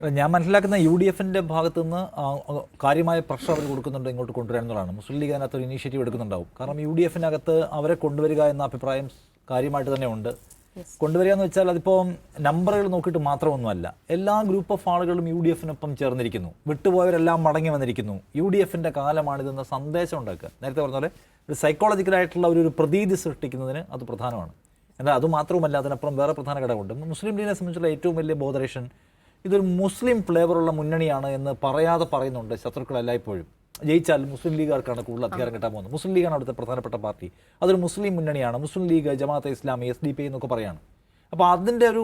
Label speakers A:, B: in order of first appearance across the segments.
A: ഞാൻ മനസ്സിലാക്കുന്ന U D എഫിൻ്റെ ഭാഗത്തു നിന്ന് കാര്യമായ പ്രഷർ അവർ കൊടുക്കുന്നുണ്ട് ഇങ്ങോട്ട് കൊണ്ടുവരാൻ എന്നുള്ളതാണ്. മുസ്ലിം ലീഗ് അതിനകത്ത് ഒരു ഇനീഷ്യേറ്റീവ് എടുക്കുന്നുണ്ടാവും. കാരണം യു ഡി എഫിനകത്ത് അവരെ കൊണ്ടുവരിക എന്ന അഭിപ്രായം കാര്യമായിട്ട് തന്നെ ഉണ്ട്. കൊണ്ടുവരിക എന്ന് വെച്ചാൽ അതിപ്പോൾ നമ്പറുകൾ നോക്കിയിട്ട് മാത്രമൊന്നുമല്ല. എല്ലാ ഗ്രൂപ്പ് ഓഫ് ആളുകളും യു ഡി എഫിനൊപ്പം ചേർന്നിരിക്കുന്നു. വിട്ടുപോയവരെല്ലാം മടങ്ങി വന്നിരിക്കുന്നു. യു ഡി എഫിൻ്റെ കാലമാണിതെന്ന സന്ദേശം ഉണ്ടാക്കുക. നേരത്തെ പറഞ്ഞ പോലെ ഒരു സൈക്കോളജിക്കലായിട്ടുള്ള ഒരു പ്രതീതി സൃഷ്ടിക്കുന്നതിന് അത് പ്രധാനമാണ്. എന്നാൽ അതുമാത്രവുമല്ല, അതിനപ്പുറം വേറെ പ്രധാന ഘടകമുണ്ട്. മുസ്ലിം ലീഗിനെ സംബന്ധിച്ചുള്ള ഏറ്റവും വലിയ ബോധറേഷൻ ഇതൊരു മുസ്ലിം ഫ്ലേവറുള്ള മുന്നണിയാണ് എന്ന് പറയാതെ പറയുന്നുണ്ട് ശത്രുക്കളെല്ലാം. ഇപ്പോഴും ജയിച്ചാൽ മുസ്ലിം ലീഗുകാർക്കാണ് കൂടുതൽ അധികാരം കിട്ടാൻ പോകുന്നത്. മുസ്ലിം ലീഗാണ് അവിടുത്തെ പ്രധാനപ്പെട്ട പാർട്ടി. അതൊരു മുസ്ലിം മുന്നണിയാണ്. മുസ്ലിം ലീഗ്, ജമാഅത്തെ ഇസ്ലാമി, SDP എന്നൊക്കെ പറയാണ്. അപ്പോൾ അതിൻ്റെ ഒരു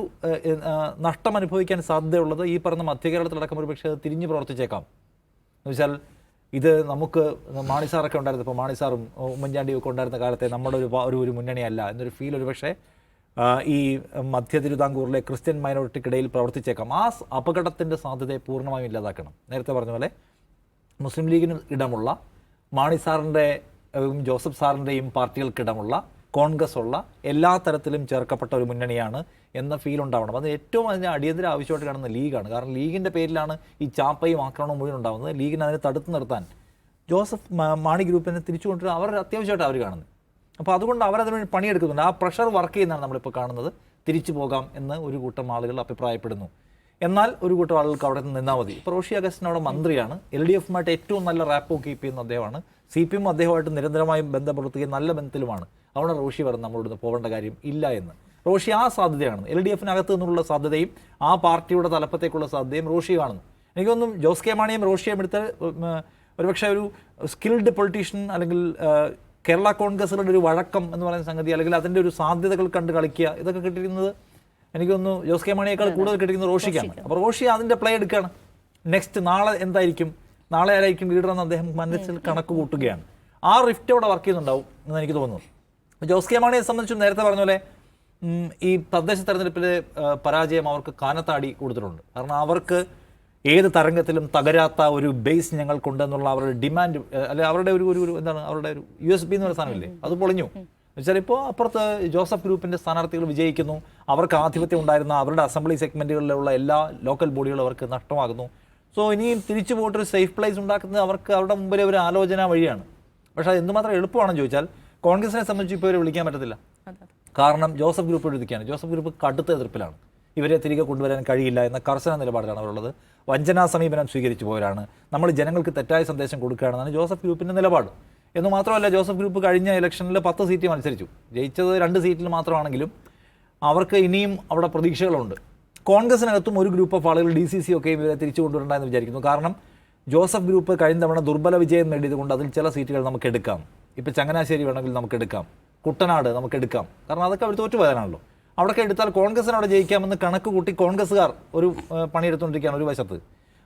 A: നഷ്ടം അനുഭവിക്കാൻ സാധ്യതയുള്ളത് ഈ പറഞ്ഞ മധ്യകേരളത്തിലടക്കം ഒരു പക്ഷേ തിരിഞ്ഞു പ്രവർത്തിച്ചേക്കാം. എന്ന് വെച്ചാൽ ഇത് നമുക്ക് മാണിസാറൊക്കെ ഉണ്ടായിരുന്നു, ഇപ്പോൾ മാണിസാറും ഉമ്മൻചാണ്ടിയും ഒക്കെ ഉണ്ടായിരുന്ന കാലത്തെ നമ്മുടെ ഒരു മുന്നണിയല്ല എന്നൊരു ഫീൽ ഒരു പക്ഷേ ഈ മധ്യ തിരുവിതാംകൂറിലെ ക്രിസ്ത്യൻ മൈനോറിറ്റിക്കിടയിൽ പ്രവർത്തിച്ചേക്കാം. ആ അപകടത്തിൻ്റെ സാധ്യതയെ പൂർണ്ണമായും ഇല്ലാതാക്കണം. നേരത്തെ പറഞ്ഞ പോലെ മുസ്ലിം ലീഗിന് ഇടമുള്ള, മാണി സാറിൻ്റെയും ജോസഫ് സാറിൻ്റെയും പാർട്ടികൾക്കിടമുള്ള, കോൺഗ്രസ് ഉള്ള എല്ലാ തരത്തിലും ചേർക്കപ്പെട്ട ഒരു മുന്നണിയാണ് എന്ന ഫീൽ ഉണ്ടാവണം. അത് ഏറ്റവും അതിന് അടിയന്തര ആവശ്യമായിട്ട് കാണുന്ന ലീഗാണ്. കാരണം ലീഗിൻ്റെ പേരിലാണ് ഈ ചാപ്പയും ആക്രമണവും മുഴുവൻ ഉണ്ടാകുന്നത്. ലീഗിന് അതിനെ തടുത്തു നിർത്താൻ ജോസഫ് മാണി ഗ്രൂപ്പിനെ തിരിച്ചു കൊണ്ടുവരാൻ അവർ അത്യാവശ്യമായിട്ട് അവർ കാണുന്നത്. അപ്പോൾ അതുകൊണ്ട് അവരതിന് വേണ്ടി പണിയെടുക്കുന്നുണ്ട്. ആ പ്രഷർ വർക്ക് ചെയ്യുന്നതാണ് നമ്മളിപ്പോൾ കാണുന്നത്. തിരിച്ചു പോകാം എന്ന് ഒരു കൂട്ടം ആളുകൾ അഭിപ്രായപ്പെടുന്നു. എന്നാൽ ഒരു കൂട്ടം ആളുകൾക്ക് അവിടെ നിന്ന് നിന്നാൽ മതി. ഇപ്പോൾ റോഷി അഗസ്റ്റിൻ അവിടെ മന്ത്രിയാണ്. LDF ഏറ്റവും നല്ല റാപ്പോ കീപ്പ് ചെയ്യുന്ന അദ്ദേഹമാണ്. CPM അദ്ദേഹമായിട്ട് നിരന്തരമായും ബന്ധപ്പെടുത്തുകയും നല്ല ബന്ധത്തിലുമാണ്. അവിടെ റോഷി പറഞ്ഞ് നമ്മളിവിടുന്ന് പോകേണ്ട കാര്യം ഇല്ല എന്ന്. റോഷി ആ സാധ്യതയാണ്. LDFനകത്ത് നിന്നുള്ള സാധ്യതയും ആ പാർട്ടിയുടെ തലപ്പത്തേക്കുള്ള സാധ്യതയും റോഷി കാണുന്നു. എനിക്കൊന്നും ജോസ് കെ മാണിയും റോഷിയും എടുത്ത് ഒരുപക്ഷെ ഒരു സ്കിൽഡ് പൊളിറ്റീഷ്യൻ അല്ലെങ്കിൽ കേരള കോൺഗ്രസിലുള്ള ഒരു വഴക്കം എന്ന് പറയുന്ന സംഗതി, അല്ലെങ്കിൽ അതിൻ്റെ ഒരു സാധ്യതകൾ കണ്ട് കളിക്കുക, ഇതൊക്കെ കിട്ടിയിരിക്കുന്നത് എനിക്കൊന്ന് ജോസ് കെ മാണിയേക്കാൾ കൂടുതൽ കിട്ടിയിരിക്കുന്നത് റോഷിക്കാണ്. അപ്പോൾ റോഷി അതിൻ്റെ പ്ലേ എടുക്കുകയാണ്. നെക്സ്റ്റ് നാളെ എന്തായിരിക്കും, നാളെ ആരായിരിക്കും ലീഡർ എന്ന് അദ്ദേഹം മനസ്സിൽ കണക്ക് കൂട്ടുകയാണ്. ആ റിഫ്റ്റ് അവിടെ വർക്ക് ചെയ്യുന്നുണ്ടാവും എന്ന് എനിക്ക് തോന്നുന്നു. ജോസ് കെ മാണിയെ സംബന്ധിച്ചും നേരത്തെ പറഞ്ഞ പോലെ ഈ തദ്ദേശ തെരഞ്ഞെടുപ്പിലെ പരാജയം അവർക്ക് കാനത്താടി കൊടുത്തിട്ടുണ്ട്. കാരണം അവർക്ക് ഏത് തരംഗത്തിലും തകരാത്ത ഒരു ബേസ് ഞങ്ങൾക്കുണ്ടെന്നുള്ള അവരുടെ ഡിമാൻഡ്, അല്ലെ അവരുടെ ഒരു എന്താണ് അവരുടെ ഒരു USB എന്ന് പറയുന്ന സാധനമില്ലേ, അത് പൊളിഞ്ഞു. എന്നുവെച്ചാൽ ഇപ്പോൾ അപ്പുറത്ത് ജോസഫ് ഗ്രൂപ്പിൻ്റെ സ്ഥാനാർത്ഥികൾ വിജയിക്കുന്നു. അവർക്ക് ആധിപത്യം ഉണ്ടായിരുന്ന അവരുടെ അസംബ്ലി സെഗ്മെൻറ്റുകളിലുള്ള എല്ലാ ലോക്കൽ ബോഡികളും അവർക്ക് നഷ്ടമാകുന്നു. സോ ഇനിയും തിരിച്ചു പോയിട്ടൊരു സേഫ് പ്ലേസ് ഉണ്ടാക്കുന്നത് അവർക്ക് അവരുടെ മുമ്പിലെ ഒരു ആലോചന വഴിയാണ്. പക്ഷേ അത് എന്തുമാത്രം എളുപ്പമാണെന്ന് ചോദിച്ചാൽ കോൺഗ്രസിനെ സംബന്ധിച്ച് ഇപ്പോൾ ഇവരെ വിളിക്കാൻ പറ്റത്തില്ല. കാരണം ജോസഫ് ഗ്രൂപ്പ് എഴുതിക്കുകയാണ്. ജോസഫ് ഗ്രൂപ്പ് കടുത്ത എതിർപ്പിലാണ്. ഇവരെ തിരികെ കൊണ്ടുവരാൻ കഴിയില്ല എന്ന കർശന നിലപാടിലാണ് അവരുള്ളത്. വഞ്ചനാ സമീപനം സ്വീകരിച്ചു പോയവരാണ്. നമ്മൾ ജനങ്ങൾക്ക് തെറ്റായ സന്ദേശം കൊടുക്കുകയാണെന്നാണ് ജോസഫ് ഗ്രൂപ്പിൻ്റെ നിലപാട്. എന്ന് മാത്രമല്ല, ജോസഫ് ഗ്രൂപ്പ് കഴിഞ്ഞ ഇലക്ഷനിൽ 10 സീറ്റ് മത്സരിച്ചു. ജയിച്ചത് 2 സീറ്റിൽ മാത്രമാണെങ്കിലും അവർക്ക് ഇനിയും അവിടെ പ്രതീക്ഷകളുണ്ട്. കോൺഗ്രസിനകത്തും ഒരു ഗ്രൂപ്പ് ഓഫ് ആളുകൾ DCC ഒക്കെ ഇവരെ തിരിച്ചു കൊണ്ടുവരണ്ടെന്ന് വിചാരിക്കുന്നു. കാരണം ജോസഫ് ഗ്രൂപ്പ് കഴിഞ്ഞ തവണ ദുർബല വിജയം നേടിയത് കൊണ്ട് അതിൽ ചില സീറ്റുകൾ നമുക്ക് എടുക്കാം. ഇപ്പോൾ ചങ്ങനാശ്ശേരി വേണമെങ്കിൽ നമുക്ക് എടുക്കാം, കുട്ടനാട് നമുക്ക് എടുക്കാം. കാരണം അതൊക്കെ അവർ തോറ്റുപോയതാണല്ലോ. അവിടെയൊക്കെ എടുത്താൽ കോൺഗ്രസിന് അവിടെ ജയിക്കാമെന്ന് കണക്ക് കൂട്ടി കോൺഗ്രസ്സുകാർ ഒരു പണിയെടുത്തുകൊണ്ടിരിക്കുകയാണ് ഒരു വശത്ത്.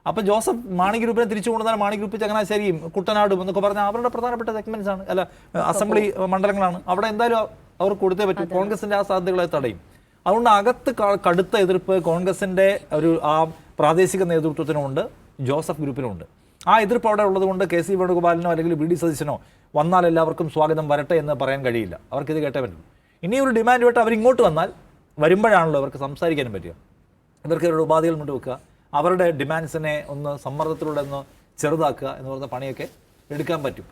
A: അപ്പോൾ ജോസഫ് മാണി ഗ്രൂപ്പിനെ തിരിച്ചു കൊണ്ടുവന്നാൽ മാണി ഗ്രൂപ്പ് ചങ്ങനാശ്ശേരിയും കുട്ടനാടും എന്നൊക്കെ പറഞ്ഞാൽ അവരുടെ പ്രധാനപ്പെട്ട സെഗ്മെൻറ്റ്സ് ആണ്, അല്ല അസംബ്ലി മണ്ഡലങ്ങളാണ്. അവിടെ എന്തായാലും അവർ കൊടുത്തേ പറ്റും. കോൺഗ്രസിൻ്റെ ആ സാധ്യതകളെ തടയും. അതുകൊണ്ട് അകത്ത് കടുത്ത എതിർപ്പ് കോൺഗ്രസിൻ്റെ ആ പ്രാദേശിക നേതൃത്വത്തിനുമുണ്ട്, ജോസഫ് ഗ്രൂപ്പിനുമുണ്ട്. ആ എതിർപ്പ് അവിടെ ഉള്ളതുകൊണ്ട് KC വേണുഗോപാലിനോ അല്ലെങ്കിൽ VD സതീശനോ വന്നാൽ എല്ലാവർക്കും സ്വാഗതം വരട്ടെ എന്ന് പറയാൻ കഴിയില്ല. അവർക്കിത് കേട്ടേ പറ്റും. ഇനി ഒരു ഡിമാൻഡുമായിട്ട് അവരിങ്ങോട്ട് വന്നാൽ വരുമ്പോഴാണല്ലോ അവർക്ക് സംസാരിക്കാനും പറ്റുക. ഇവർക്ക് ഇവരുടെ ഉപാധികൾ കൊണ്ട് വെക്കുക, അവരുടെ ഡിമാൻഡ്സിനെ ഒന്ന് സമ്മർദ്ദത്തിലൂടെ ഒന്ന് ചെറുതാക്കുക എന്ന് പറയുന്ന പണിയൊക്കെ എടുക്കാൻ പറ്റും.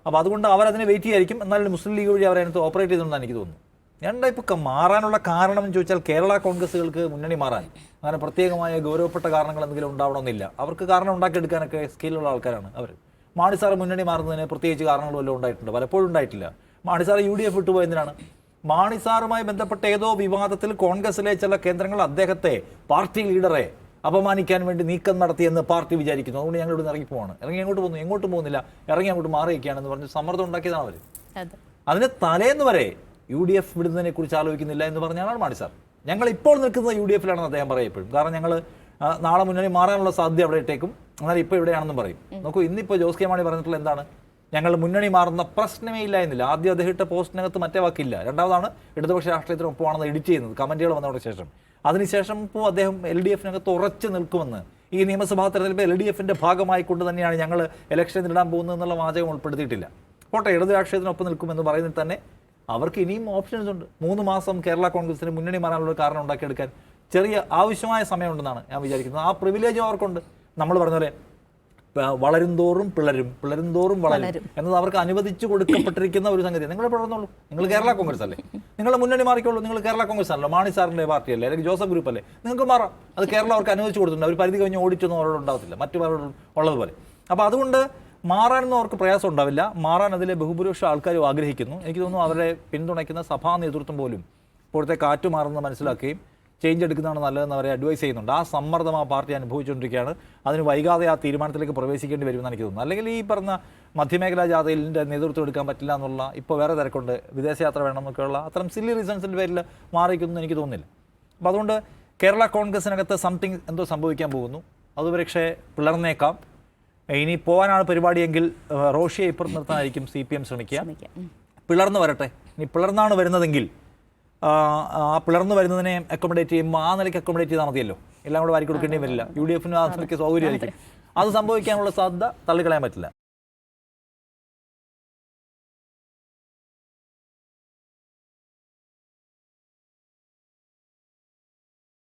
A: അപ്പോൾ അതുകൊണ്ട് അവരതിനെ വെയിറ്റ് ചെയ്യായിരിക്കും. എന്നാലും മുസ്ലിം ലീഗ് വഴി അവരതിനകത്ത് ഓപ്പറേറ്റ് ചെയ്തെന്നാണ് എനിക്ക് തോന്നുന്നു. ഞങ്ങളുടെ ഇപ്പോൾ മാറാനുള്ള കാരണം എന്ന് ചോദിച്ചാൽ കേരള കോൺഗ്രസ്സുകൾക്ക് മുന്നണി മാറാൻ അങ്ങനെ പ്രത്യേകമായ ഗൗരവപ്പെട്ട കാരണങ്ങൾ എന്തെങ്കിലും ഉണ്ടാവണമെന്നില്ല. അവർക്ക് കാരണം ഉണ്ടാക്കിയെടുക്കാനൊക്കെ സ്കില്ലുള്ള ആൾക്കാരാണ് അവർ. മാണി സാറ് മുന്നണി മാറുന്നതിന് പ്രത്യേകിച്ച് കാരണങ്ങൾ വല്ലതും ഉണ്ടായിട്ടുണ്ട്? പലപ്പോഴും ഉണ്ടായിട്ടില്ല. Mani sir UDF വിട്ടുപോയതിനാണ്. മാണി സാറുമായി ബന്ധപ്പെട്ട ഏതോ വിവാദത്തിൽ കോൺഗ്രസിലെ ചില കേന്ദ്രങ്ങൾ അദ്ദേഹത്തെ, പാർട്ടി ലീഡറെ അപമാനിക്കാൻ വേണ്ടി നീക്കം നടത്തിയെന്ന് പാർട്ടി വിചാരിക്കുന്നു. അതുകൊണ്ട് ഞങ്ങൾ ഇവിടെ ഇറങ്ങിപ്പോവാണ്. ഇറങ്ങി അങ്ങോട്ട് പോകുന്നു, എങ്ങോട്ടും പോകുന്നില്ല, ഇറങ്ങി അങ്ങോട്ട് മാറിയിരിക്കുകയാണെന്ന് പറഞ്ഞ് സമ്മർദ്ദം ഉണ്ടാക്കിയതാണ് അവർ. അതിന് തലേന്ന് വരെ UDF വിടുന്നതിനെ കുറിച്ച് ആലോചിക്കുന്നില്ല എന്ന് പറഞ്ഞാണ് മാണി സാർ. ഞങ്ങൾ ഇപ്പോൾ നിൽക്കുന്നത് UDFലാണെന്ന് അദ്ദേഹം പറയപ്പോഴും. കാരണം ഞങ്ങൾ നാളെ മുന്നണി മാറാനുള്ള സാധ്യത അവിടെ ഇട്ടേക്കും, എന്നാൽ ഇപ്പോൾ ഇവിടെയാണെന്നും പറയും. നോക്കൂ, ഇന്നിപ്പോൾ ജോസ് കെ മാണി പറഞ്ഞിട്ടുള്ള എന്താണ്? ഞങ്ങൾ മുന്നണി മാറുന്ന പ്രശ്നമേ ഇല്ല എന്നില്ല. ആദ്യം അദ്ദേഹം ഇട്ട പോസ്റ്റിനകത്ത് മറ്റേ വാക്കില്ല. രണ്ടാമതാണ് ഇടതുപക്ഷ രാഷ്ട്രീയത്തിനൊപ്പമാണെന്ന് എഡിറ്റ് ചെയ്യുന്നത് കമൻറ്റുകൾ വന്നതിന് ശേഷം. അതിനുശേഷം ഇപ്പോൾ അദ്ദേഹം LDFനകത്ത് ഉറച്ചു നിൽക്കുമെന്ന്, ഈ നിയമസഭാ തെരഞ്ഞെടുപ്പ് LDFൻ്റെ ഭാഗമായിക്കൊണ്ട് തന്നെയാണ് ഞങ്ങൾ ഇലക്ഷൻ നേരിടാൻ പോകുന്നത് എന്നുള്ള വാചകം ഉൾപ്പെടുത്തിയിട്ടില്ല. പോട്ടെ, ഇടതു രാഷ്ട്രീയത്തിനൊപ്പം നിൽക്കുമെന്ന് പറയുന്നത് തന്നെ അവർക്ക് ഇനിയും ഓപ്ഷൻസ് ഉണ്ട്. 3 മാസം കേരള കോൺഗ്രസിന് മുന്നണി മാറാനുള്ള കാരണം ഉണ്ടാക്കിയെടുക്കാൻ ചെറിയ ആവശ്യമായ സമയമുണ്ടെന്നാണ് ഞാൻ വിചാരിക്കുന്നത്. ആ പ്രിവിലേജും അവർക്കുണ്ട്. നമ്മൾ പറഞ്ഞ പോലെ വളരും തോറും പിളരും തോറും വളരും എന്നത് അവർക്ക് അനുവദിച്ചു കൊടുക്കപ്പെട്ടിരിക്കുന്ന ഒരു സംഗതി. നിങ്ങൾ പിളർന്നോളൂ, നിങ്ങൾ കേരള കോൺഗ്രസ് അല്ലേ, നിങ്ങളുടെ മുന്നണി മാറിക്കോളൂ, നിങ്ങൾ കേരള കോൺഗ്രസ് ആണല്ലോ, മാണി സാറിൻ്റെ പാർട്ടി അല്ലേ, അല്ലെങ്കിൽ ജോസഫ് ഗ്രൂപ്പ് അല്ലേ, നിങ്ങൾക്ക് മാറാം. അത് കേരളം അവർക്ക് അനുവദിച്ചു കൊടുത്തിട്ടുണ്ട്. അവർ പരിധി കഴിഞ്ഞ് ഓടിച്ചൊന്നും അവരോട് ഉണ്ടാവത്തില്ല, മറ്റു പലരോടും ഉള്ളതുപോലെ. അപ്പോൾ അതുകൊണ്ട് മാറാനൊന്നും അവർക്ക് പ്രയാസം ഉണ്ടാവില്ല. മാറാൻ അതിലെ ബഹുഭൂരിപക്ഷം ആൾക്കാരും ആഗ്രഹിക്കുന്നു. എനിക്ക് തോന്നുന്നു അവരെ പിന്തുണയ്ക്കുന്ന സഭാ നേതൃത്വം പോലും ഇപ്പോഴത്തെ കാറ്റ് മാറുന്നത് മനസ്സിലാക്കുകയും ചേഞ്ച് എടുക്കുന്നതാണ് നല്ലതെന്ന് അവരെ അഡ്വൈസ് ചെയ്യുന്നുണ്ട്. ആ സമ്മർദ്ദം ആ പാർട്ടി അനുഭവിച്ചുകൊണ്ടിരിക്കുകയാണ്. അതിന് വൈകാതെ ആ തീരുമാനത്തിലേക്ക് പ്രവേശിക്കേണ്ടി വരുമെന്ന് എനിക്ക് തോന്നുന്നു. അല്ലെങ്കിൽ ഈ പറഞ്ഞ മധ്യമേഖലാ ജാഥയിലിൻ്റെ നേതൃത്വം എടുക്കാൻ പറ്റില്ല എന്നുള്ള, ഇപ്പോൾ വേറെ തിരക്കുണ്ട്, വിദേശയാത്ര വേണമെന്നൊക്കെയുള്ള അത്തരം സില്ലി റീസൺസിൻ്റെ പേരിൽ മാറിയിരിക്കുന്നു എനിക്ക് തോന്നുന്നില്ല. അപ്പോൾ അതുകൊണ്ട് കേരള കോൺഗ്രസിനകത്ത് സംതിങ് എന്തോ സംഭവിക്കാൻ പോകുന്നു. അത് പക്ഷേ പിളർന്നേക്കാം. ഇനി പോകാനാണ് പരിപാടിയെങ്കിൽ റോഷിയെ ഇപ്പുറത്ത് നിർത്താനായിരിക്കും CPM ശ്രമിക്കുക. പിളർന്ന് വരട്ടെ. ഇനി പിളർന്നാണ് വരുന്നതെങ്കിൽ ആ പിളർന്നു വരുന്നതിനെ അക്കോമഡേറ്റ് ചെയ്യുമ്പോൾ ആ നിലയ്ക്ക് അക്കോമഡേറ്റ് ചെയ്താൽ മതിയല്ലോ, എല്ലാം കൂടെ വാരി കൊടുക്കേണ്ടി വരില്ല. UDF-ന് ആ നിലയ്ക്ക് സൗകര്യമായിരിക്കും. അത് സംഭവിക്കാനുള്ള സാധ്യത തള്ളിക്കളയാൻ പറ്റില്ല.